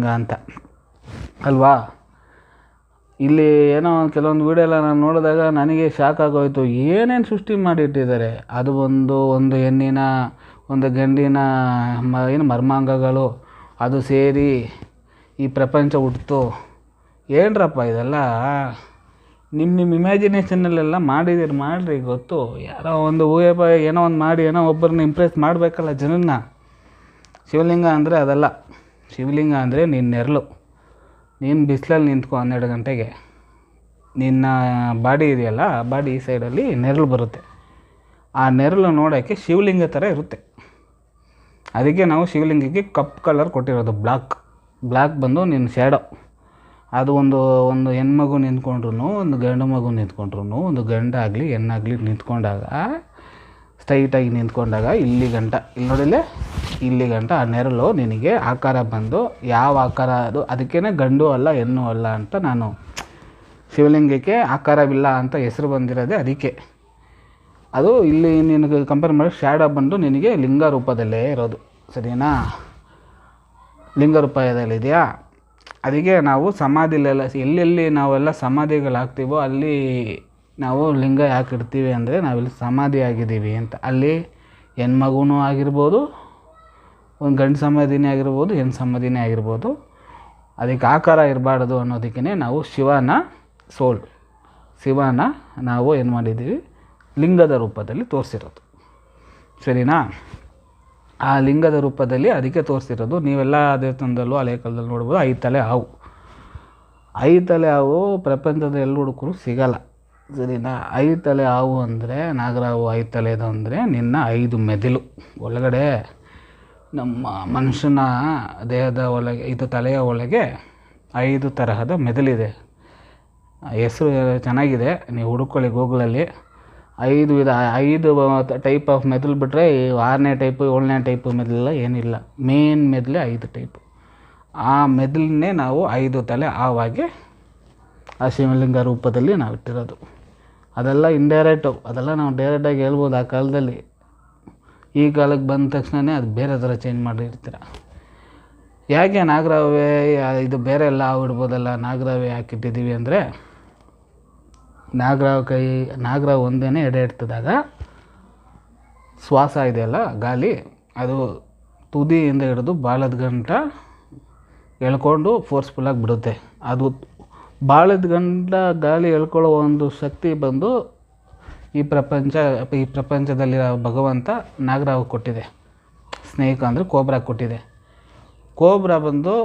ಶಿವಲಿಂಗ ಅಂತ ಅಲ್ವಾ. ಇಲ್ಲಿ ಏನೋ ಕೆಲವೊಂದು ವೀಡಿಯೋ ಎಲ್ಲ ನಾನು ನೋಡಿದಾಗ ನನಗೆ ಶಾಕ್ ಆಗೋಯ್ತು, ಏನೇನು ಸೃಷ್ಟಿ ಮಾಡಿಟ್ಟಿದ್ದಾರೆ. ಅದು ಒಂದು ಹೆಣ್ಣಿನ ಒಂದು ಗಂಡಿನ ಏನು ಮರ್ಮಾಂಗಗಳು ಅದು ಸೇರಿ ಈ ಪ್ರಪಂಚ ಹುಟ್ಟಿತು. ಏನ್ರಪ್ಪ ಇದೆಲ್ಲ ನಿಮ್ಮ ಇಮ್ಯಾಜಿನೇಷನಲ್ಲೆಲ್ಲ ಮಾಡಿರಿ ಗೊತ್ತು. ಯಾರೋ ಒಂದು ಊಹೆ ಏನೋ ಒಂದು ಮಾಡಿ ಏನೋ ಒಬ್ಬರನ್ನ ಇಂಪ್ರೆಸ್ ಮಾಡಬೇಕಲ್ಲ ಜನನ್ನ. ಶಿವಲಿಂಗ ಅಂದರೆ ಅದಲ್ಲ. ಶಿವಲಿಂಗ ಅಂದರೆ ನಿನ್ನ ನೆರಳು. ನೀನು ಬಿಸಿಲಲ್ಲಿ ನಿಂತ್ಕೊ 12 ಗಂಟೆಗೆ, ನಿನ್ನ ಬಾಡಿ ಇದೆಯಲ್ಲ, ಆ ಬಾಡಿ ಈ ಸೈಡಲ್ಲಿ ನೆರಳು ಬರುತ್ತೆ. ಆ ನೆರಳು ನೋಡೋಕ್ಕೆ ಶಿವಲಿಂಗ ಥರ ಇರುತ್ತೆ. ಅದಕ್ಕೆ ನಾವು ಶಿವಲಿಂಗಕ್ಕೆ ಕಪ್ಪು ಕಲರ್ ಕೊಟ್ಟಿರೋದು. ಬ್ಲ್ಯಾಕ್ ಬಂದು ನಿನ್ನ ಶ್ಯಾಡೋ. ಅದು ಒಂದು ಹೆಣ್ಮಗು ನಿಂತ್ಕೊಂಡ್ರು, ಒಂದು ಗಂಡು ಮಗು ನಿಂತ್ಕೊಂಡ್ರು, ಒಂದು ಗಂಡಾಗಲಿ ಹೆಣ್ಣಾಗಲಿ ನಿಂತ್ಕೊಂಡಾಗ, ಸ್ಟ್ರೈಟಾಗಿ ನಿಂತ್ಕೊಂಡಾಗ ಇಲ್ಲಿ ನೋಡಿಲ್ಲೇ ಇಲ್ಲಿ ಗಂಟ ಆ ನೆರಳು ನಿನಗೆ ಆಕಾರ ಬಂದು ಯಾವ ಆಕಾರ ಅದಕ್ಕೇ ಗಂಡು ಅಲ್ಲ ಹೆಣ್ಣು ಅಲ್ಲ ಅಂತ ನಾನು ಶಿವಲಿಂಗಕ್ಕೆ ಆಕಾರವಿಲ್ಲ ಅಂತ ಹೆಸರು ಬಂದಿರೋದೇ ಅದಕ್ಕೆ. ಅದು ಇಲ್ಲಿ ನಿನಗೆ ಕಂಪೇರ್ ಮಾಡಿ ಶ್ಯಾಡೋ ಬಂದು ನಿನಗೆ ಲಿಂಗ ರೂಪದಲ್ಲೇ ಇರೋದು, ಸರಿನಾ? ಲಿಂಗ ರೂಪದಲ್ಲಿದೆಯಾ? ಅದಕ್ಕೆ ನಾವು ಸಮಾಧಿಲೆಲ್ಲ ಎಲ್ಲೆಲ್ಲಿ ನಾವೆಲ್ಲ ಸಮಾಧಿಗಳಾಗ್ತೀವೋ ಅಲ್ಲಿ ನಾವು ಲಿಂಗ ಯಾಕೆ ಇಡ್ತೀವಿ ಅಂದರೆ ನಾವಿಲ್ಲಿ ಸಮಾಧಿ ಆಗಿದ್ದೀವಿ ಅಂತ. ಅಲ್ಲಿ ಹೆಣ್ಮಗುನೂ ಆಗಿರ್ಬೋದು, ಒಂದು ಗಂಡು ಸಮಾಧಿನೇ ಆಗಿರ್ಬೋದು, ಹೆಣ್ಣು ಸಮಾಧಿನೇ ಆಗಿರ್ಬೋದು. ಅದಕ್ಕೆ ಆಕಾರ ಇರಬಾರ್ದು ಅನ್ನೋದಕ್ಕೇ ನಾವು ಶಿವನ ನಾವು ಏನು ಮಾಡಿದ್ದೀವಿ, ಲಿಂಗದ ರೂಪದಲ್ಲಿ ತೋರಿಸಿರೋದು, ಸರಿನಾ? ಆ ಲಿಂಗದ ರೂಪದಲ್ಲಿ ಅದಕ್ಕೆ ತೋರಿಸಿರೋದು. ನೀವೆಲ್ಲ ದೇವಸ್ಥಾನದಲ್ಲೂ ಹಳೆ ಕಾಲದಲ್ಲಿ ನೋಡ್ಬೋದು 5 ತಲೆ ಹಾವು. 5 ತಲೆ ಹಾವು ಪ್ರಪಂಚದ ಎಲ್ಲಿ ಹುಡುಕರು ಸಿಗಲ್ಲ, ಸರಿನಾ? 5 ತಲೆ ಹಾವು ಅಂದರೆ ನಾಗರಾವು 5 ತಲೆದು ಅಂದರೆ ನಿನ್ನ 5 ಮೆದುಳು ಒಳಗಡೆ ನಮ್ಮ ಮನುಷ್ಯನ ದೇಹದ ಒಳಗೆ, ಇದು ತಲೆಯ ಒಳಗೆ 5 ತರಹದ ಮೆದುಳಿದೆ. ಹೆಸರು ಚೆನ್ನಾಗಿದೆ, ನೀವು ಹುಡುಕೊಳ್ಳಿ ಗೂಗಲಲ್ಲಿ. 5 ಟೈಪ್ ಆಫ್ ಮೆದುಳು ಬಿಟ್ಟರೆ 6ನೇ ಟೈಪು 7ನೇ ಟೈಪು ಮೆದುಳೆಲ್ಲ ಏನಿಲ್ಲ. ಮೇನ್ ಮೆದುಳೆ 5 ಟೈಪು. ಆ ಮೆದುಳನ್ನೇ ನಾವು 5 ತಲೆ ಹಾವಾಗಿ ಆ ಶಿವಲಿಂಗ ರೂಪದಲ್ಲಿ ನಾವು ಇಟ್ಟಿರೋದು. ಅದೆಲ್ಲ ಇಂಡೈರೆಕ್ಟು, ಅದೆಲ್ಲ ನಾವು ಡೈರೆಕ್ಟಾಗಿ ಹೇಳ್ಬೋದು ಆ ಕಾಲದಲ್ಲಿ. ಈ ಕಾಲಕ್ಕೆ ಬಂದ ತಕ್ಷಣವೇ ಅದು ಬೇರೆ ಥರ ಚೇಂಜ್ ಮಾಡಿರ್ತೀರ. ಯಾಕೆ ನಾಗರಾವೇ ಇದು ಬೇರೆ ಎಲ್ಲ ಹಾವು ಇಡ್ಬೋದಲ್ಲ, ನಾಗರಾವೇ ಯಾಕೆ ಇಟ್ಟಿದ್ದೀವಿ ಅಂದರೆ, ನಾಗರಾವು ಒಂದೇ ಎಡೆ ಇಡ್ತಿದ್ದಾಗ ಶ್ವಾಸ ಇದೆಯಲ್ಲ ಗಾಳಿ, ಅದು ತುದಿಯಿಂದ ಹಿಡಿದು ಬಾಲದ ಗಂಟ ಎಳ್ಕೊಂಡು ಫೋರ್ಸ್ಫುಲ್ಲಾಗಿ ಬಿಡುತ್ತೆ. ಅದು ಬಾಲದ ಗಂಟ ಗಾಳಿ ಎಳ್ಕೊಳ್ಳೋ ಒಂದು ಶಕ್ತಿ ಬಂದು ಈ ಪ್ರಪಂಚದಲ್ಲಿರೋ ಭಗವಂತ ನಾಗರಾವು ಕೊಟ್ಟಿದೆ. ಸ್ನೇಕ್ ಅಂದರೆ ಕೋಬ್ರಾ ಕೊಟ್ಟಿದೆ. ಕೋಬ್ರಾ ಬಂದು